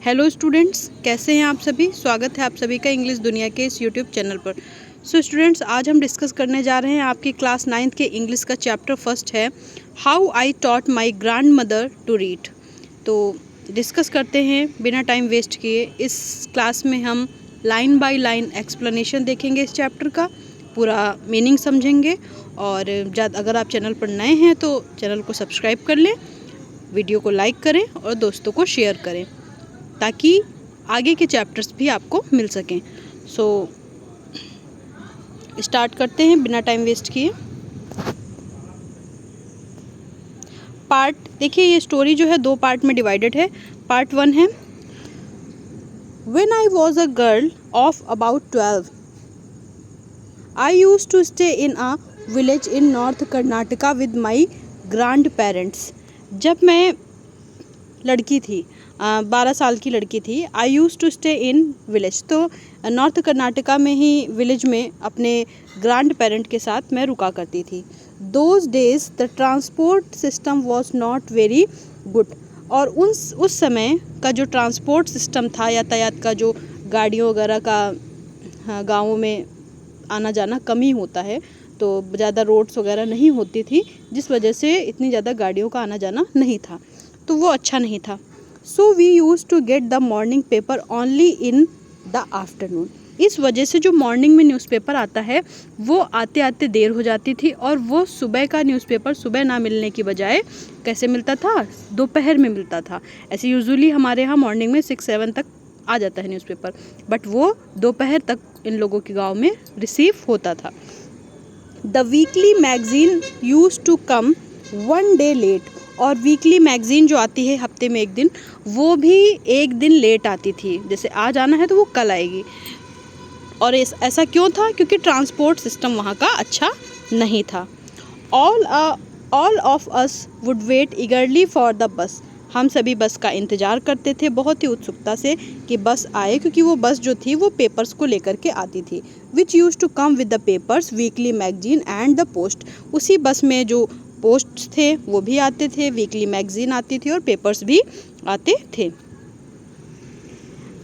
Hello students, कैसे हैं आप सभी। स्वागत है आप सभी का इंग्लिश दुनिया के इस यूट्यूब चैनल पर। स्टूडेंट्स, आज हम डिस्कस करने जा रहे हैं आपकी क्लास 9th के इंग्लिश का चैप्टर फर्स्ट है how I taught my grandmother to read. तो डिस्कस करते हैं बिना टाइम वेस्ट किए। इस क्लास में हम लाइन बाय लाइन एक्सप्लेनेशन देखेंगे, इस चैप्टर का पूरा मीनिंग समझेंगे। और अगर आप चैनल पर नए हैं तो चैनल को सब्सक्राइब कर लें, वीडियो को लाइक करें और दोस्तों को शेयर करें ताकि आगे के चैप्टर्स भी आपको मिल सकें। स्टार्ट करते हैं बिना टाइम वेस्ट किए। पार्ट देखिए, ये स्टोरी जो है 2 पार्ट में डिवाइडेड है। पार्ट 1 है when I was a girl of about 12 I used to stay in a village in north Karnataka with my grandparents. जब मैं लड़की थी, 12 साल की लड़की थी। I use to stay in village, तो नॉर्थ कर्नाटका में ही विलेज में अपने ग्रैंड पेरेंट के साथ मैं रुका करती थी। Those days the transport system was not very good. और उस समय का जो ट्रांसपोर्ट सिस्टम था, यातायात का, जो गाड़ियों वगैरह का गाँवों में आना जाना कम ही होता है, तो ज़्यादा रोड्स वगैरह नहीं होती थी, जिस वजह से इतनी ज़्यादा गाड़ियों का आना जाना नहीं था, तो वो अच्छा नहीं था। So we use to get the morning paper only in the afternoon. इस वजह से जो मॉर्निंग में न्यूज़पेपर आता है वो आते आते देर हो जाती थी, और वो सुबह का न्यूज़पेपर सुबह ना मिलने की बजाय कैसे मिलता था, दोपहर में मिलता था। ऐसे यूजुअली हमारे यहाँ मॉर्निंग में 6-7 तक आ जाता है न्यूज़पेपर, बट वो दोपहर तक इन लोगों के गाँव में रिसीव होता था। The weekly magazine use to come 1 day late. और वीकली मैगजीन जो आती है हफ्ते में एक दिन, वो भी एक दिन लेट आती थी। जैसे आज आना है तो वो कल आएगी। और ऐसा क्यों था? क्योंकि ट्रांसपोर्ट सिस्टम वहाँ का अच्छा नहीं था। All of us would wait eagerly for the bus. हम सभी बस का इंतज़ार करते थे बहुत ही उत्सुकता से कि बस आए, क्योंकि वो बस जो थी वो पेपर्स को लेकर के आती थी। Which use to come with the papers, weekly magazine and the post. उसी बस में जो पोस्ट थे वो भी आते थे, वीकली मैगजीन आती थी और पेपर्स भी आते थे।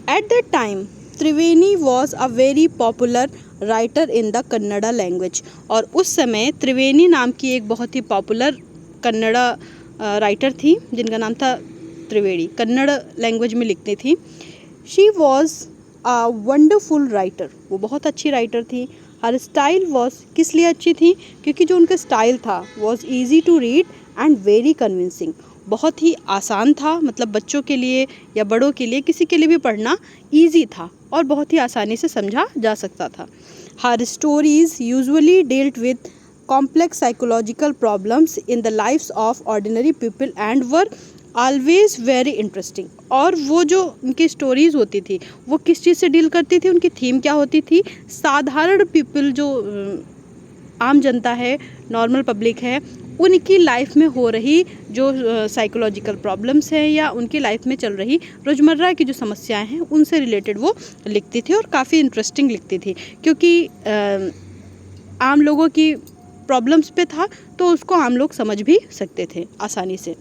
Eight that time Triveni was a very popular writer in the Kannada language. और उस समय त्रिवेणी नाम की एक बहुत ही पॉपुलर कन्नड़ा राइटर थी, जिनका नाम था त्रिवेणी। कन्नड़ लैंग्वेज में लिखती थी। She was a wonderful writer. वो बहुत अच्छी राइटर थी। हर स्टाइल वॉज, किस लिए अच्छी थी? क्योंकि जो उनका स्टाइल था was easy to read and very convincing. बहुत ही आसान था, मतलब बच्चों के लिए या बड़ों के लिए, किसी के लिए भी पढ़ना ईजी था और बहुत ही आसानी से समझा जा सकता था। Her stories usually dealt with complex psychological problems in the lives of ordinary people and were always very interesting। और वो जो उनकी स्टोरीज़ होती थी वो किस चीज़ से डील करती थी, उनकी थीम क्या होती थी? साधारण पीपल, जो आम जनता है, नॉर्मल पब्लिक है, उनकी लाइफ में हो रही जो साइकोलॉजिकल प्रॉब्लम्स हैं या उनकी लाइफ में चल रही रोज़मर्रा की जो समस्याएं हैं उनसे रिलेटेड वो लिखती थी, और काफ़ी इंटरेस्टिंग लिखती थी, क्योंकि आम लोगों की प्रॉब्लम्स पे था तो उसको आम लोग समझ भी सकते थे आसानी से।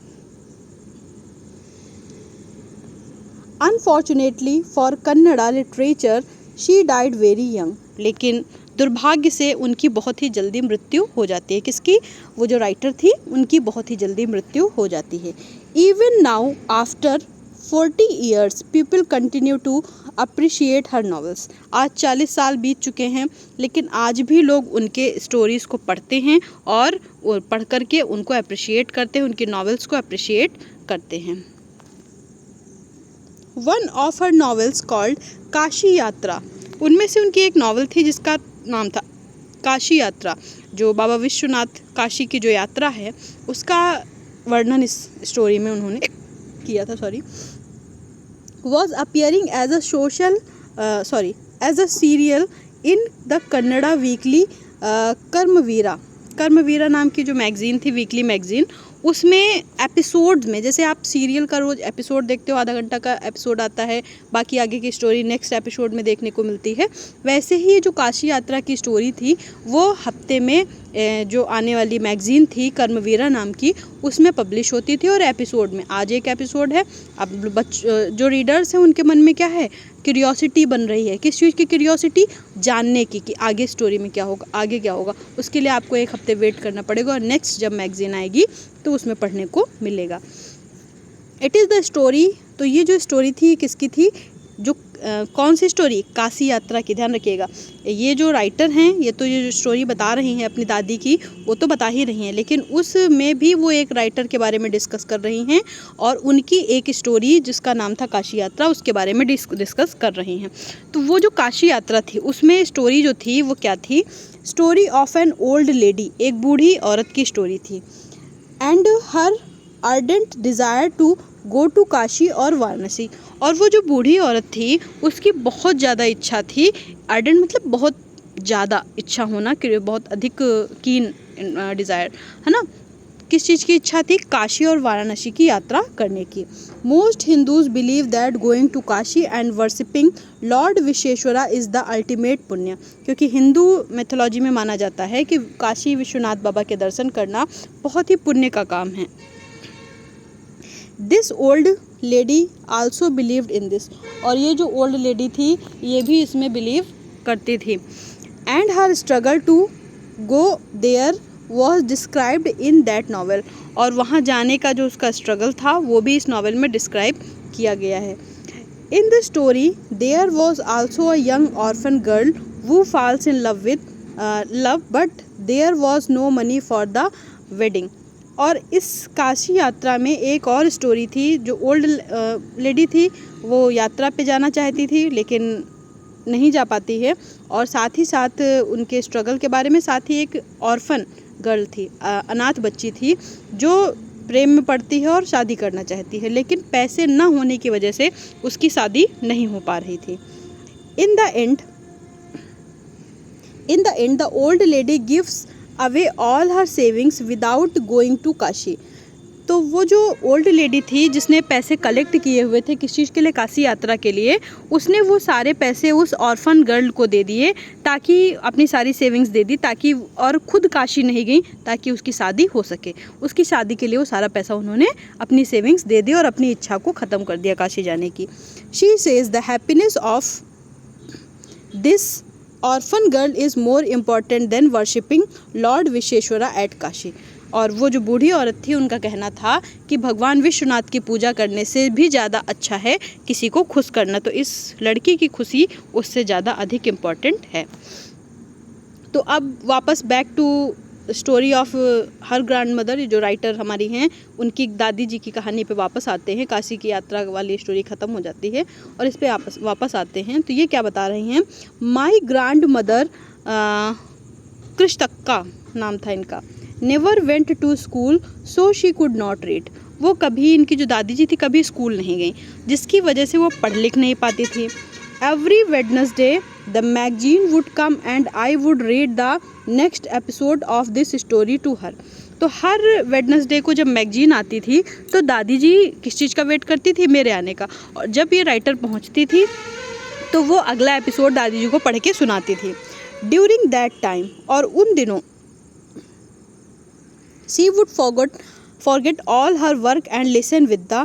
Unfortunately for Kannada literature she died very young. लेकिन दुर्भाग्य से उनकी बहुत ही जल्दी मृत्यु हो जाती है। किसकी? वो जो राइटर थी उनकी बहुत ही जल्दी मृत्यु हो जाती है। Even now after 40 years people continue to appreciate her novels. आज 40 साल बीत चुके हैं, लेकिन आज भी लोग उनके स्टोरीज़ को पढ़ते हैं और पढ़ करके उनको अप्रिशिएट करते हैं, उनकी नॉवेल्स को अप्रिशिएट करते हैं। One of her novels called Kashi यात्रा। उनमें से उनकी एक नॉवेल थी जिसका नाम था काशी यात्रा। जो बाबा विश्वनाथ काशी की जो यात्रा है उसका वर्णन इस स्टोरी में उन्होंने किया था। was appearing as a serial in the Kannada weekly कर्मवीरा। कर्मवीरा नाम की जो मैगज़ीन थी, वीकली मैगज़ीन, उसमें एपिसोड्स में, जैसे आप सीरियल का रोज़ एपिसोड देखते हो, आधा घंटा का एपिसोड आता है, बाकी आगे की स्टोरी नेक्स्ट एपिसोड में देखने को मिलती है, वैसे ही ये जो काशी यात्रा की स्टोरी थी वो हफ्ते में जो आने वाली मैगज़ीन थी कर्मवीरा नाम की, उसमें पब्लिश होती थी। और एपिसोड में आज एक एपिसोड है, अब जो रीडर्स हैं उनके मन में क्या है, क्यूरियोसिटी बन रही है। किस चीज़ की क्यूरियोसिटी? जानने की कि आगे स्टोरी में क्या होगा, आगे क्या होगा। उसके लिए आपको एक हफ्ते वेट करना पड़ेगा और नेक्स्ट जब मैगज़ीन आएगी तो उसमें पढ़ने को मिलेगा। इट इज़ द स्टोरी, तो ये जो स्टोरी थी किसकी थी, जो कौन सी स्टोरी, काशी यात्रा की। ध्यान रखिएगा, ये जो राइटर हैं ये तो ये जो स्टोरी बता रही हैं अपनी दादी की वो तो बता ही रही हैं, लेकिन उसमें भी वो एक राइटर के बारे में डिस्कस कर रही हैं और उनकी एक स्टोरी जिसका नाम था काशी यात्रा उसके बारे में डिस्कस कर रही हैं। तो वो जो काशी यात्रा थी उसमें स्टोरी जो थी वो क्या थी, story of an old lady, एक बूढ़ी औरत की स्टोरी थी, and her ardent desire to go to Kashi और वाराणसी। और वो जो बूढ़ी औरत थी उसकी बहुत ज़्यादा इच्छा थी, अर्डेंट मतलब बहुत ज़्यादा इच्छा होना, बहुत अधिक कीन डिज़ायर है ना, किस चीज़ की इच्छा थी, काशी और वाराणसी की यात्रा करने की। Most Hindus believe that going to Kashi and worshipping lord Vishweshwara is the ultimate punya, क्योंकि हिंदू मैथोलॉजी में माना जाता है कि काशी विश्वनाथ बाबा के दर्शन करना बहुत ही पुण्य का काम है। This old lady also believed in this, और ये जो ओल्ड लेडी थी ये भी इसमें बिलीव करती थी। And her struggle to go there was described in that novel, और वहाँ जाने का जो उसका स्ट्रगल था वो भी इस नावल में डिस्क्राइब किया गया है। In the story there was also a young orphan girl who falls in love with love but there was no money for the wedding। और इस काशी यात्रा में एक और स्टोरी थी, जो ओल्ड लेडी थी वो यात्रा पे जाना चाहती थी लेकिन नहीं जा पाती है, और साथ ही साथ उनके स्ट्रगल के बारे में, साथ ही एक ऑर्फन गर्ल थी, अनाथ बच्ची थी जो प्रेम में पड़ती है और शादी करना चाहती है, लेकिन पैसे न होने की वजह से उसकी शादी नहीं हो पा रही थी। In the end the old lady gives away all her savings without going to Kashi. तो वो जो ओल्ड लेडी थी जिसने पैसे कलेक्ट किए हुए थे किस चीज़ के लिए, काशी यात्रा के लिए, उसने वो सारे पैसे उस ऑर्फन गर्ल को दे दिए, ताकि अपनी सारी सेविंग्स दे दी ताकि, और खुद काशी नहीं गई ताकि उसकी शादी हो सके। उसकी शादी के लिए वो सारा पैसा उन्होंने अपनी सेविंग्स दे दी और अपनी इच्छा को ख़त्म कर दिया काशी जाने की। She says the happiness of this orphan girl is more important than worshipping lord Vishweshwara at Kashi. और वो जो बूढ़ी औरत थी उनका कहना था कि भगवान विश्वनाथ की पूजा करने से भी ज़्यादा अच्छा है किसी को खुश करना, तो इस लड़की की खुशी उससे ज़्यादा अधिक इम्पॉर्टेंट है। तो अब वापस back to story of her grandmother, जो राइटर हमारी हैं उनकी दादी जी की कहानी पे वापस आते हैं। काशी की यात्रा वाली स्टोरी ख़त्म हो जाती है और इस पे वापस आते हैं। तो ये क्या बता रही हैं, माई ग्रैंड मदर, कृष्णक्का नाम था इनका, never went to school so she could not read. वो कभी, इनकी जो दादी जी थी, कभी स्कूल नहीं गई जिसकी वजह से वो पढ़ लिख नहीं पाती थी। Every Wednesday the magazine would come and I would read the next episode of this story to her. तो हर वेडनेसडे को जब मैगजीन आती थी तो दादी जी किस चीज़ का वेट करती थी, मेरे आने का, और जब ये राइटर पहुंचती थी तो वो अगला एपिसोड दादी जी को पढ़ के सुनाती थी। ड्यूरिंग दैट टाइम, और उन दिनों, she would forget all her work and listen with the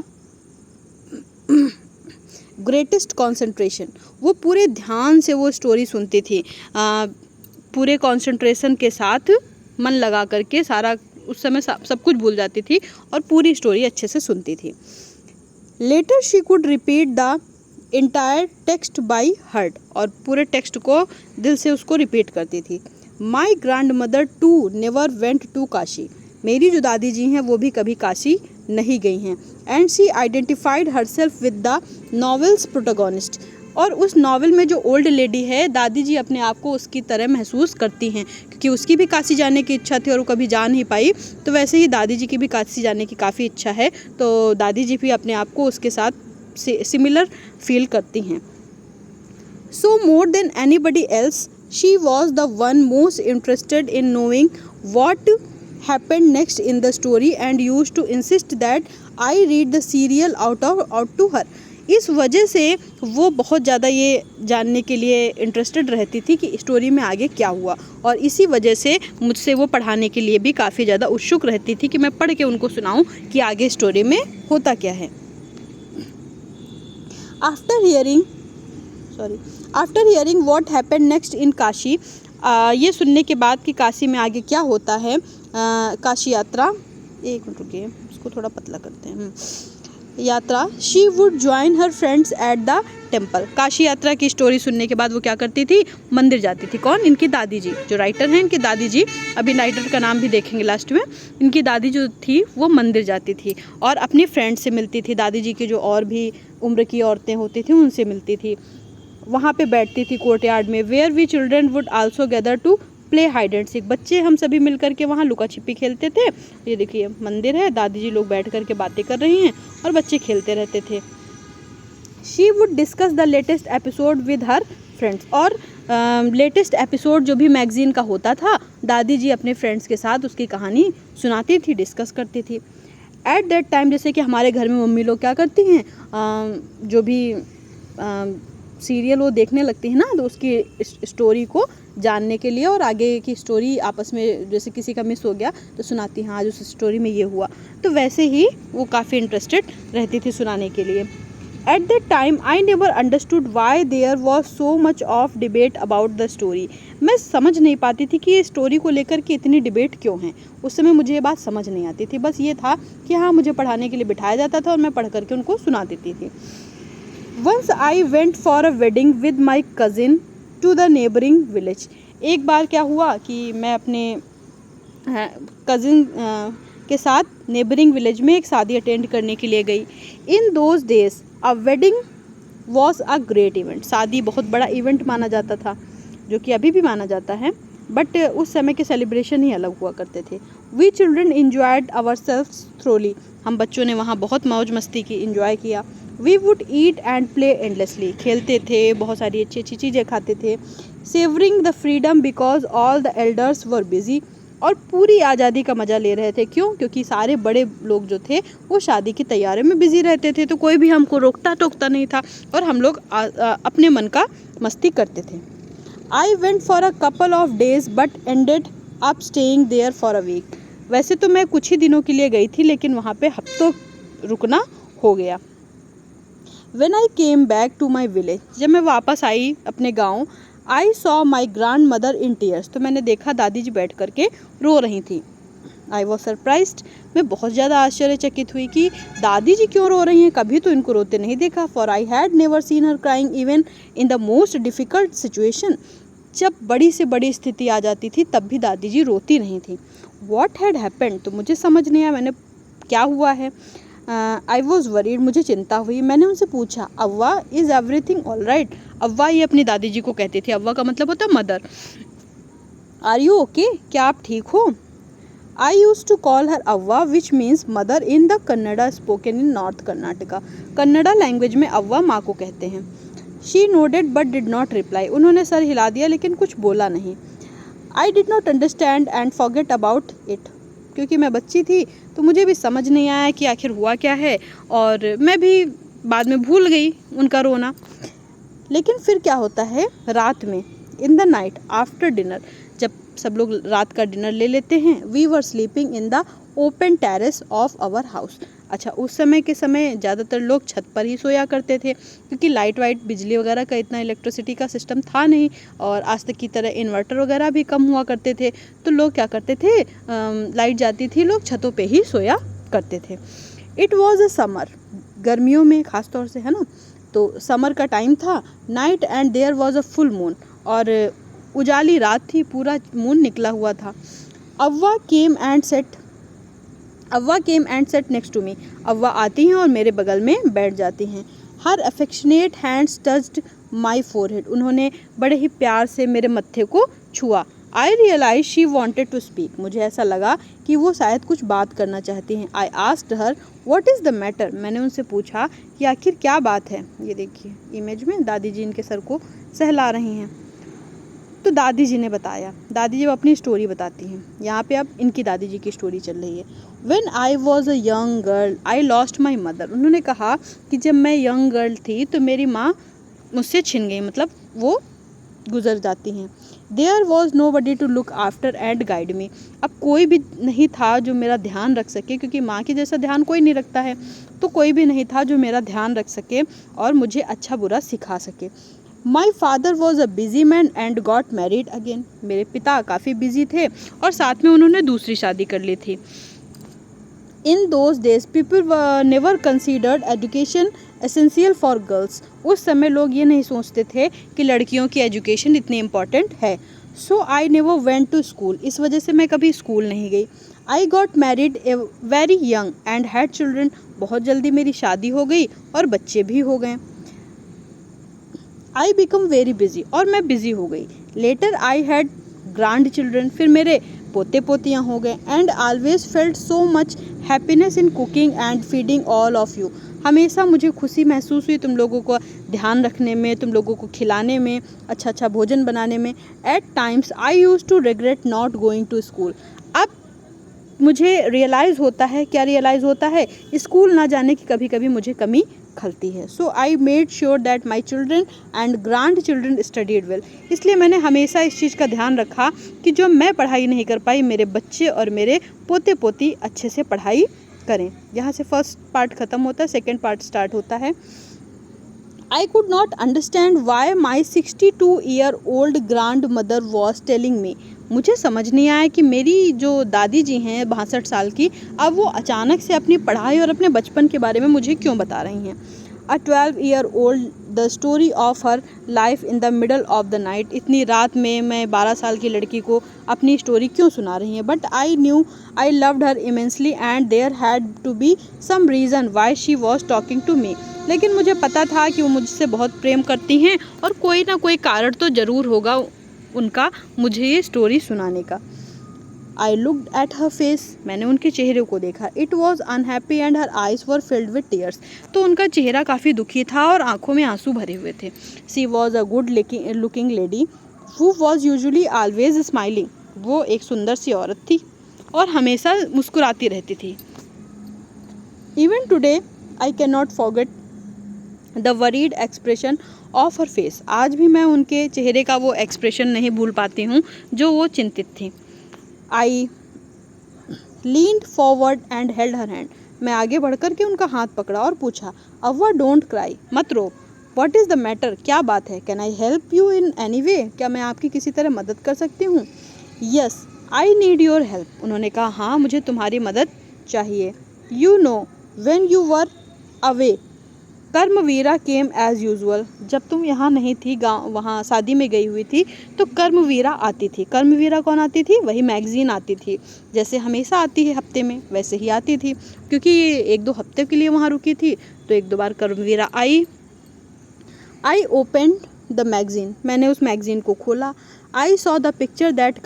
greatest concentration। वो पूरे ध्यान से वो स्टोरी सुनती थी, पूरे कंसंट्रेशन के साथ मन लगा करके, सारा उस समय सब कुछ भूल जाती थी और पूरी स्टोरी अच्छे से सुनती थी। Later she could repeat the entire text by heart, और पूरे टेक्स्ट को दिल से उसको रिपीट करती थी। My grandmother too never went to Kashi, मेरी जो दादी जी हैं वो भी कभी काशी नहीं गई हैं। And she identified herself with the novels protagonist, और उस नावल में जो ओल्ड लेडी है दादी जी अपने आप को उसकी तरह महसूस करती हैं, क्योंकि उसकी भी काशी जाने की इच्छा थी और वो कभी जा नहीं पाई, तो वैसे ही दादी जी की भी काशी जाने की काफ़ी इच्छा है, तो दादी जी भी अपने आप को उसके साथ सिमिलर फील करती हैं। So more than anybody else she was the one most interested in knowing what happened next in the story and used to insist that I read the serial out to her. इस वजह से वो बहुत ज़्यादा ये जानने के लिए इंटरेस्टेड रहती थी कि स्टोरी में आगे क्या हुआ, और इसी वजह से मुझसे वो पढ़ाने के लिए भी काफ़ी ज़्यादा उत्सुक रहती थी कि मैं पढ़ के उनको सुनाऊं कि आगे स्टोरी में होता क्या है. After hearing what happened next in Kashi, ये सुनने के बाद कि काशी में आगे क्या होता है, काशी यात्रा, एक मिनट रुकिए इसको थोड़ा पतला करते हैं, यात्रा, she would join her friends at the temple. Kashi यात्रा की स्टोरी सुनने के बाद वो क्या करती थी, मंदिर जाती थी. कौन, इनकी दादी जी, जो राइटर हैं इनकी दादी जी, अभी राइटर का नाम भी देखेंगे लास्ट में. इनकी दादी जो थी वो मंदिर जाती थी और अपनी फ्रेंड से मिलती थी. दादी जी की जो और भी उम्र की औरतें होती थी उनसे मिलती थी. वहाँ पे बैठती थी कोर्टयार्ड में. Where we children would also gather to play hide and seek. बच्चे हम सभी मिलकर के वहाँ लुका छिपी खेलते थे. ये देखिए मंदिर है, दादी जी लोग बैठ कर के बातें कर रही हैं और बच्चे खेलते रहते थे. She would discuss the latest episode with her friends. और लेटेस्ट एपिसोड जो भी मैगजीन का होता था, दादी जी अपने फ्रेंड्स के साथ उसकी कहानी सुनाती थी, डिस्कस करती थी. एट दैट टाइम, जैसे कि हमारे घर में मम्मी लोग क्या करती हैं, जो भी सीरियल वो देखने लगती है ना, तो उसकी स्टोरी को जानने के लिए और आगे की स्टोरी आपस में, जैसे किसी का मिस हो गया तो सुनाती हैं, आज उस स्टोरी में ये हुआ. तो वैसे ही वो काफ़ी इंटरेस्टेड रहती थी सुनाने के लिए. At that time I never understood why there was so much of debate about the story. मैं समझ नहीं पाती थी कि ये स्टोरी को लेकर के इतनी डिबेट क्यों है. उस समय मुझे ये बात समझ नहीं आती थी. बस ये था कि हाँ, मुझे पढ़ाने के लिए बिठाया जाता था और मैं पढ़ करके उनको सुना देती थी. Once I went for a wedding with my cousin to the neighboring village. एक बार क्या हुआ कि मैं अपने कज़िन के साथ नेबरिंग विलेज में एक शादी अटेंड करने के लिए गई. In those days a wedding was a great event. शादी बहुत बड़ा इवेंट माना जाता था, जो कि अभी भी माना जाता है, बट उस समय के सेलिब्रेशन ही अलग हुआ करते थे. We children enjoyed ourselves thoroughly. हम बच्चों ने वहाँ बहुत मौज मस्ती की, इंजॉय किया. We would eat and play endlessly. खेलते थे, बहुत सारी अच्छी अच्छी चीज़ें खाते थे. Savouring the freedom because all the elders were busy. और पूरी आज़ादी का मज़ा ले रहे थे. क्यों? क्योंकि सारे बड़े लोग जो थे वो शादी की तैयारी में बिजी रहते थे, तो कोई भी हमको रोकता टोकता नहीं था और हम लोग अपने मन का मस्ती करते थे. I went for a couple of days but ended up staying there for a week. वैसे तो मैं कुछ ही दिनों के लिए गई थी, लेकिन वहाँ पे हफ्तों रुकना हो गया. When I came back to my village, जब मैं वापस आई अपने गांव, I saw my grandmother in tears. तो मैंने देखा दादी जी बैठ करके रो रही थी. I was surprised. मैं बहुत ज़्यादा आश्चर्यचकित हुई कि दादी जी क्यों रो रही हैं, कभी तो इनको रोते नहीं देखा. For I had never seen her crying even in the most difficult situation. जब बड़ी से बड़ी स्थिति आ जाती थी तब भी दादी जी रोती नहीं थी. What had happened? तो मुझे समझ नहीं आया, मैंने क्या हुआ है. I was worried. मुझे चिंता हुई. मैंने उनसे पूछा, अव्वा इज़ एवरीथिंग ऑल राइट. अव्वा ये अपनी दादी जी को कहती थी. अव्वा का मतलब होता है मदर. Are you okay? क्या आप ठीक हो? I use to call her Avva which means mother in the Kannada spoken in north Karnataka. Kannada language में अव्वा माँ को कहते हैं. She nodded but did not reply. उन्होंने सर हिला दिया लेकिन कुछ बोला नहीं. I did not understand and forget about it. क्योंकि मैं बच्ची थी तो मुझे भी समझ नहीं आया कि आखिर हुआ क्या है, और मैं भी बाद में भूल गई उनका रोना. लेकिन फिर क्या होता है, रात में, in the night after dinner, जब सब लोग रात का डिनर ले लेते हैं, we were sleeping in the open terrace of our house. अच्छा, उस समय के समय ज़्यादातर लोग छत पर ही सोया करते थे, क्योंकि लाइट वाइट बिजली वगैरह का इतना इलेक्ट्रिसिटी का सिस्टम था नहीं, और आज तक की तरह इन्वर्टर वगैरह भी कम हुआ करते थे. तो लोग क्या करते थे, लाइट जाती थी, लोग छतों पे ही सोया करते थे. It was a summer. गर्मियों में ख़ास तौर से, है ना, तो समर का टाइम था. Night and there was a full moon. और उजाली रात थी, पूरा मून निकला हुआ था. Avva came and sat next to me. Avva आती हैं और मेरे बगल में बैठ जाती हैं. Her affectionate hands touched my forehead. उन्होंने बड़े ही प्यार से मेरे मत्थे को छुआ. I realize she wanted to speak. मुझे ऐसा लगा कि वो शायद कुछ बात करना चाहती हैं. I asked her what is the matter. मैंने उनसे पूछा कि आखिर क्या बात है. ये देखिए इमेज में दादी जी इनके सर को सहला रही हैं. तो दादी जी ने बताया, दादी जब अपनी स्टोरी बताती हैं, यहाँ पे अब इनकी दादी जी की स्टोरी चल रही है। When I was a young girl, I lost my mother। उन्होंने कहा कि जब मैं यंग गर्ल थी तो मेरी माँ मुझसे छिन गई, मतलब वो गुजर जाती हैं। There was nobody to look after and guide me। अब कोई भी नहीं था जो मेरा ध्यान रख सके, क्योंकि माँ के जैसा ध्यान कोई नहीं रखता है, तो कोई भी नहीं था जो मेरा ध्यान रख सके और मुझे अच्छा बुरा सिखा सके। My father was a busy man and got married again। मेरे पिता काफ़ी बिजी थे और साथ में उन्होंने दूसरी शादी कर ली थी। In those days people were never considered education essential for girls। उस समय लोग ये नहीं सोचते थे कि लड़कियों की एजुकेशन इतनी इम्पॉर्टेंट है। So I never went to school। इस वजह से मैं कभी स्कूल नहीं गई। I got married very young and had children। बहुत जल्दी मेरी शादी हो गई और बच्चे भी हो गए। I become very busy। और मैं बिजी हो गई। Later I had grandchildren। फिर मेरे पोते पोतियाँ हो गए। And always felt so much happiness in cooking and feeding all of you। हमेशा मुझे खुशी महसूस हुई तुम लोगों को ध्यान रखने में, तुम लोगों को खिलाने में, अच्छा अच्छा भोजन बनाने में। At times I used to regret not going to school। अब मुझे रियलाइज़ होता है, क्या रियलाइज़ होता है, स्कूल ना जाने की कभी कभी मुझे कमी खलती है। So I made sure that my children and grandchildren studied well. इसलिए मैंने हमेशा इस चीज़ का ध्यान रखा कि जो मैं पढ़ाई नहीं कर पाई, मेरे बच्चे और मेरे पोते पोती अच्छे से पढ़ाई करें। यहाँ से फर्स्ट पार्ट ख़त्म होता है, सेकेंड पार्ट स्टार्ट होता है। I could not understand why my 62-year-old grandmother was telling me। मुझे समझ नहीं आया कि मेरी जो दादी जी हैं 62 साल की, अब वो अचानक से अपनी पढ़ाई और अपने बचपन के बारे में मुझे क्यों बता रही हैं। A 12-year-old the story of her life in the middle of the night। इतनी रात में मैं 12 साल की लड़की को अपनी स्टोरी क्यों सुना रही हैं। But I knew I loved her immensely and there had to be some reason why she was talking to me। लेकिन मुझे पता था कि वो मुझसे बहुत प्रेम करती हैं और कोई ना कोई कारण तो ज़रूर होगा उनका मुझे ये स्टोरी सुनाने का। I looked at her face। मैंने उनके चेहरे को देखा। It was unhappy and her eyes were filled with tears। तो उनका चेहरा काफ़ी दुखी था और आंखों में आंसू भरे हुए थे। She was a good looking lady who was usually always smiling। वो एक सुंदर सी औरत थी और हमेशा मुस्कुराती रहती थी। Even today I cannot forget the worried expression of her face. आज भी मैं उनके चेहरे का वो एक्सप्रेशन नहीं भूल पाती हूँ जो वो चिंतित थी। I leaned forward and held her hand. मैं आगे बढ़कर के उनका हाथ पकड़ा और पूछा, अव्वा डोंट क्राई, मत रो। व्हाट इज़ द मैटर, क्या बात है। Can I help you in any way, क्या मैं आपकी किसी तरह मदद कर सकती हूँ। Yes I need your help. उन्होंने कहा, हाँ मुझे तुम्हारी मदद चाहिए। You know when you were away Karmaveera came as usual. जब तुम यहाँ नहीं थी, गाँव वहाँ शादी में गई हुई थी, तो कर्मवीरा आती थी। कर्मवीरा कौन आती थी, वही मैगज़ीन आती थी, जैसे हमेशा आती है हफ्ते में वैसे ही आती थी। क्योंकि ये 1-2 हफ्ते के लिए वहाँ रुकी थी तो 1-2 बार कर्मवीरा आई। I open the magazine. मैंने उस मैगज़ीन को खोला। I saw the picture that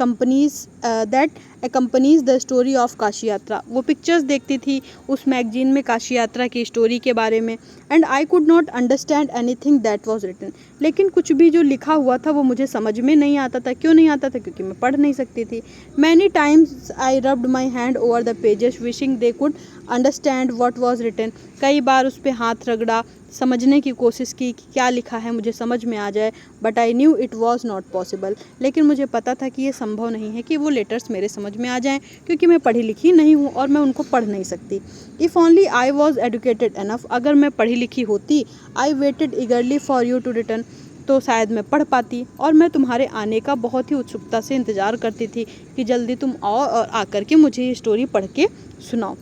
accompanies the story of Kashi Yatra. वो पिक्चर्स देखती थी उस मैगजीन में काशी यात्रा की स्टोरी के बारे में। And I could not understand anything that was written. लेकिन कुछ भी जो लिखा हुआ था वो मुझे समझ में नहीं आता था। क्यों नहीं आता था, क्योंकि मैं पढ़ नहीं सकती थी। Many times I rubbed my hand over the pages wishing they could understand what was written. कई बार उस पर हाथ रगड़ा, समझने की कोशिश की कि क्या लिखा है, मुझे समझ में आ जाए। But I knew it was not possible. लेकिन मुझे पता था कि ये संभव नहीं है कि वो लेटर्स मेरे समझ में आ जाएं, क्योंकि मैं पढ़ी लिखी नहीं हूँ और मैं उनको पढ़ नहीं सकती। If only I was educated enough. अगर मैं पढ़ी लिखी होती, I waited eagerly for you to return, तो शायद मैं पढ़ पाती। और मैं तुम्हारे आने का बहुत ही उत्सुकता से इंतज़ार करती थी कि जल्दी तुम आओ और आकर के मुझे ये स्टोरी पढ़ के सुनाओ।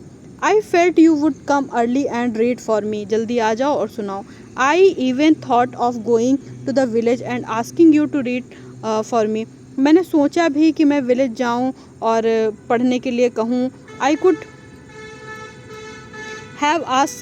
I felt you would come early and read for me. जल्दी आ जाओ और सुनाओ। I even thought of going to the village and asking you to read for me. मैंने सोचा भी कि मैं विलेज जाऊं और पढ़ने के लिए कहूं। I could have asked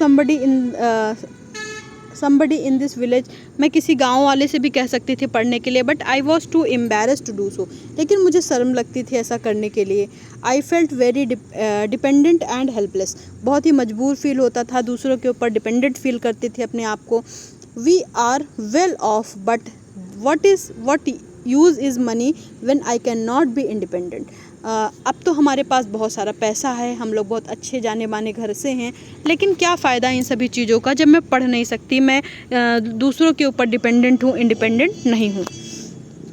somebody in this village। मैं किसी गांव वाले से भी कह सकती थी पढ़ने के लिए। But I was too embarrassed to do so. लेकिन मुझे शर्म लगती थी ऐसा करने के लिए। I felt very dependent and helpless. बहुत ही मजबूर फील होता था, दूसरों के ऊपर डिपेंडेंट फील करती थी अपने आप को। We are well off but what use is money when I can not be independent. अब तो हमारे पास बहुत सारा पैसा है, हम लोग बहुत अच्छे जाने माने घर से हैं, लेकिन क्या फ़ायदा इन सभी चीज़ों का जब मैं पढ़ नहीं सकती, मैं दूसरों के ऊपर डिपेंडेंट हूँ, इंडिपेंडेंट नहीं हूँ।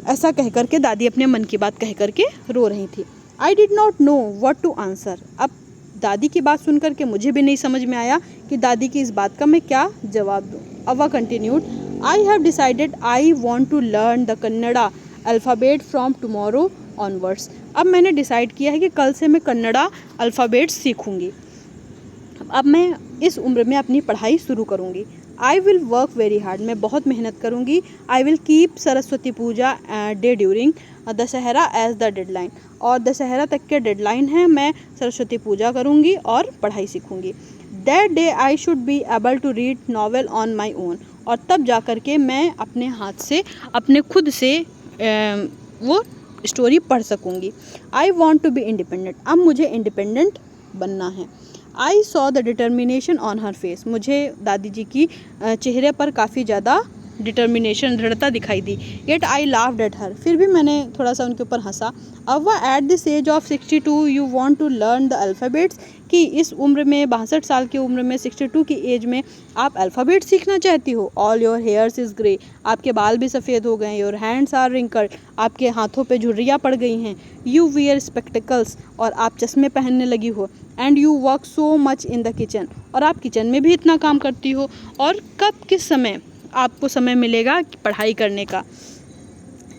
ऐसा कह कर के दादी अपने मन की बात कह कर के रो रही थी। I did not know what to answer. अब दादी की बात सुन कर के मुझे भी नहीं समझ में आया कि दादी की इस बात का मैं क्या जवाब दूँ। Avva continued, I have decided I want to learn the Kannada alphabet from tomorrow onwards. अब मैंने डिसाइड किया है कि कल से मैं कन्नड़ा अल्फ़ाबेट सीखूंगी। अब मैं इस उम्र में अपनी पढ़ाई शुरू करूंगी। I will work very hard, मैं बहुत मेहनत करूंगी। I will keep Saraswati Puja day during Dussehra as the deadline, और दशहरा तक के डेडलाइन है, मैं सरस्वती पूजा करूंगी और पढ़ाई सीखूंगी। That day I should be able to read novel on my own, और तब जा कर के मैं अपने हाथ से अपने खुद से वो स्टोरी पढ़ सकूंगी। I want to be independent, अब मुझे इंडिपेंडेंट बनना है। I saw the determination on her face, मुझे दादी जी की चेहरे पर काफ़ी ज़्यादा डिटर्मिनेशन, दृढ़ता दिखाई दी। Yet I laughed at her, फिर भी मैंने थोड़ा सा उनके ऊपर हंसा। Avva at this age of 62 you want to learn the alphabets, कि इस उम्र में 62 साल की उम्र में 62 की एज में आप अल्फ़ाबेट सीखना चाहती हो। All your hairs is grey, आपके बाल भी सफ़ेद हो गए। योर हैंड्स आर रिंकल्ड, आपके हाथों पे झुर्रियाँ पड़ गई हैं। यू वियर स्पेक्टिकल्स, और आप चश्मे पहनने लगी हो। And you work so much in the kitchen, और आप किचन में भी इतना काम करती हो। और कब किस समय आपको समय मिलेगा पढ़ाई करने का।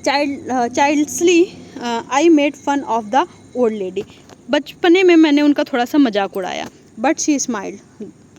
Childishly I made fun of the old lady, बचपने में मैंने उनका थोड़ा सा मजाक उड़ाया। बट शी स्माइल्ड,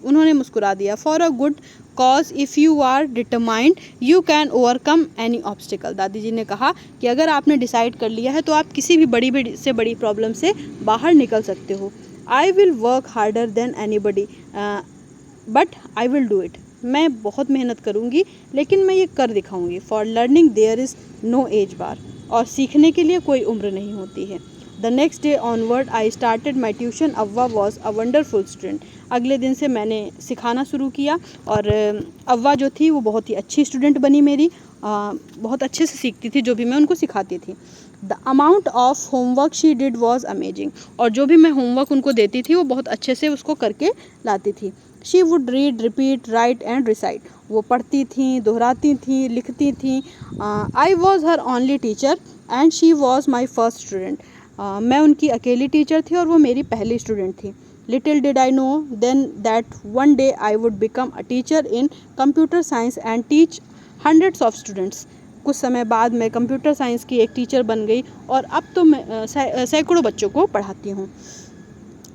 उन्होंने मुस्कुरा दिया। For a good cause if you are determined you can overcome any obstacle, दादी जी ने कहा कि अगर आपने डिसाइड कर लिया है तो आप किसी भी बड़ी से बड़ी प्रॉब्लम से बाहर निकल सकते हो। I will work harder than anybody but I will do it, मैं बहुत मेहनत करूँगी लेकिन मैं ये कर दिखाऊँगी। For learning there is no age bar, और सीखने के लिए कोई उम्र नहीं होती है। The next day onward I started my tuition. Avva was a wonderful student, अगले दिन से मैंने सिखाना शुरू किया, और अव्वा जो थी वो बहुत ही अच्छी स्टूडेंट बनी मेरी, बहुत अच्छे से सीखती थी जो भी मैं उनको सिखाती थी। The amount of homework she did was amazing, और जो भी मैं होमवर्क उनको देती थी वो बहुत अच्छे से उसको करके लाती थी। She would read, repeat, right and recite, वो पढ़ती थी, दोहराती थी, लिखती थी। I was her only teacher and she was my first student, मैं उनकी अकेली टीचर थी और वो मेरी पहली स्टूडेंट थी। Little did I know then that one day I would become a teacher in computer science and teach hundreds of students, कुछ समय बाद मैं कंप्यूटर साइंस की एक टीचर बन गई और अब तो मैं सैकड़ों बच्चों को पढ़ाती हूँ।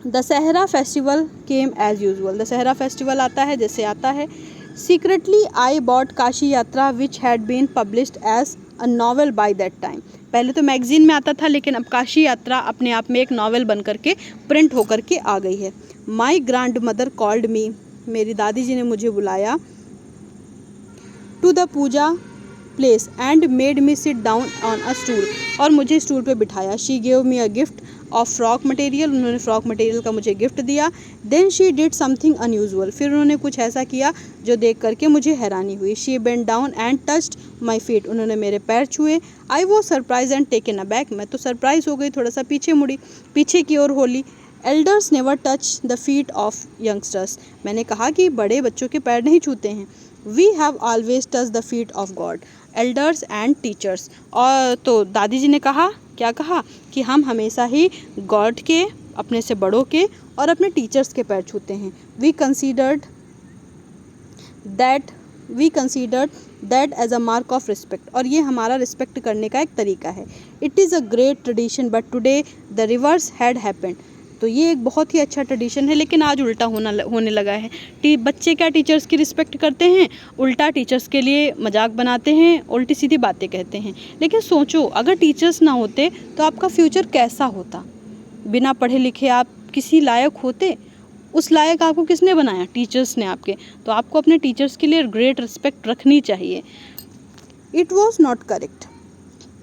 दशहरा फेस्टिवल केम एज़ यूजुअल, दशहरा फेस्टिवल आता है जैसे आता है। Secretly I bought Kashi Yatra which had been published as a novel by that time, पहले तो मैगजीन में आता था लेकिन अब काशी यात्रा अपने आप में एक नॉवल बन करके प्रिंट होकर के आ गई है। My grandmother called me, मेरी दादी जी ने मुझे बुलाया, to the puja place and made me sit down on a stool, और मुझे स्टूल पे बिठाया। She gave me a gift of frock material, उन्होंने फ्रॉक मटेरियल का मुझे गिफ्ट दिया। Then she did something unusual, फिर उन्होंने कुछ ऐसा किया जो देख करके मुझे हैरानी हुई। She bent down and touched my feet, उन्होंने मेरे पैर छुए। I was surprise and taken aback, मैं तो सरप्राइज हो गई, थोड़ा सा पीछे मुड़ी, पीछे की ओर होली। Elders never touch the feet of youngsters, मैंने कहा कि बड़े बच्चों के पैर नहीं छूते हैं। We have always touch the feet of god, elders and teachers, और तो दादी जी ने कहा, क्या कहा कि हम हमेशा ही गॉड के, अपने से बड़ों के और अपने टीचर्स के पैर छूते हैं। We considered that as a mark of respect, और ये हमारा रिस्पेक्ट करने का एक तरीका है। It is a great tradition but today the reverse had happened, तो ये एक बहुत ही अच्छा ट्रेडिशन है लेकिन आज उल्टा होने लगा है। बच्चे क्या टीचर्स की रिस्पेक्ट करते हैं, उल्टा टीचर्स के लिए मजाक बनाते हैं, उल्टी सीधी बातें कहते हैं। लेकिन सोचो अगर टीचर्स ना होते तो आपका फ्यूचर कैसा होता, बिना पढ़े लिखे आप किसी लायक होते, उस लायक आपको किसने बनाया, टीचर्स ने आपके, तो आपको अपने टीचर्स के लिए ग्रेट रिस्पेक्ट रखनी चाहिए। It was not correct,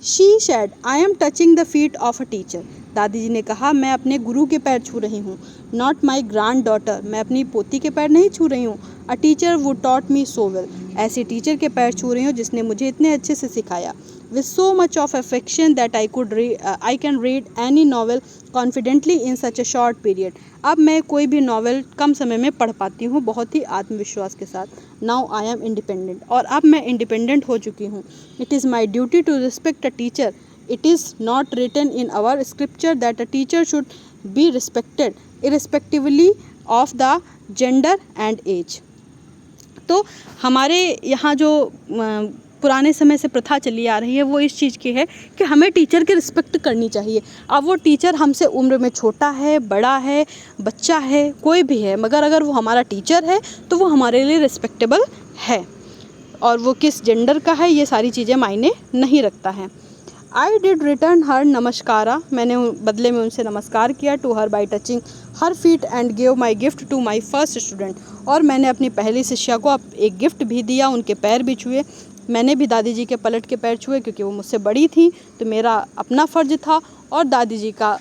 she said I am touching the feet of a teacher, दादी जी ने कहा मैं अपने गुरु के पैर छू रही हूँ। नॉट माई ग्रैंड डॉटर, मैं अपनी पोती के पैर नहीं छू रही हूँ। A teacher would taught me so well, ऐसी टीचर के पैर छू रही हूँ जिसने मुझे इतने अच्छे से सिखाया। With so much of affection that I can read any novel confidently in such a short period. अब मैं कोई भी नॉवेल कम समय में पढ़ पाती हूँ बहुत ही आत्मविश्वास के साथ। Now I am independent. और अब मैं इंडिपेंडेंट हो चुकी हूँ। It is my duty to respect a teacher. It is not written in our scripture that a teacher should be respected irrespectively of the gender and age. तो हमारे यहाँ जो पुराने समय से प्रथा चली आ रही है वो इस चीज़ की है कि हमें टीचर की रिस्पेक्ट करनी चाहिए। अब वो टीचर हमसे उम्र में छोटा है, बड़ा है, बच्चा है, कोई भी है, मगर अगर वो हमारा टीचर है तो वो हमारे लिए रिस्पेक्टेबल है, और वो किस जेंडर का है ये सारी चीज़ें मायने नहीं रखता है। आई डिड रिटर्न हर नमस्कारा, मैंने बदले में उनसे नमस्कार किया। To her by touching her feet and give my gift to my first student, और मैंने अपनी पहली शिष्या को एक गिफ्ट भी दिया, उनके पैर भी छुए। मैंने भी दादी जी के पलट के पैर छुए क्योंकि वो मुझसे बड़ी थी, तो मेरा अपना फ़र्ज़ था और दादी जी का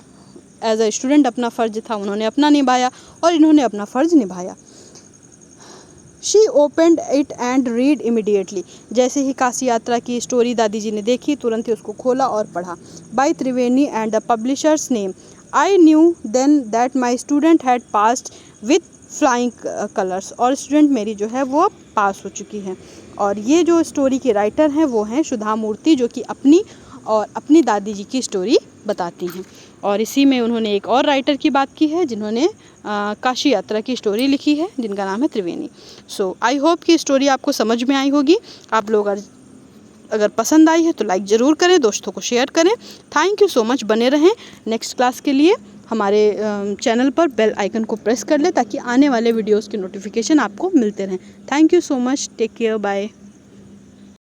एज अ स्टूडेंट अपना फ़र्ज़ था, उन्होंने अपना निभाया और इन्होंने अपना फ़र्ज़ निभाया। She opened it and read immediately, जैसे ही काशी यात्रा की स्टोरी दादी जी ने देखी तुरंत ही उसको खोला और पढ़ा। By Triveni and the publishers name, I knew then that my student had passed with flying colours, और स्टूडेंट मेरी जो है वो पास हो चुकी है। और ये जो स्टोरी के राइटर हैं वो हैं सुधा मूर्ति, जो कि अपनी दादी जी की स्टोरी बताती हैं। और इसी में उन्होंने एक और राइटर की बात की है जिन्होंने काशी यात्रा की स्टोरी लिखी है, जिनका नाम है त्रिवेणी। सो आई होप कि स्टोरी आपको समझ में आई होगी। आप लोग अगर पसंद आई है तो लाइक ज़रूर करें, दोस्तों को शेयर करें। Thank you so much. बने रहें नेक्स्ट क्लास के लिए। हमारे चैनल पर बेल आइकन को प्रेस कर लें ताकि आने वाले वीडियोस के नोटिफिकेशन आपको मिलते रहें। Thank you so much. Take care. Bye.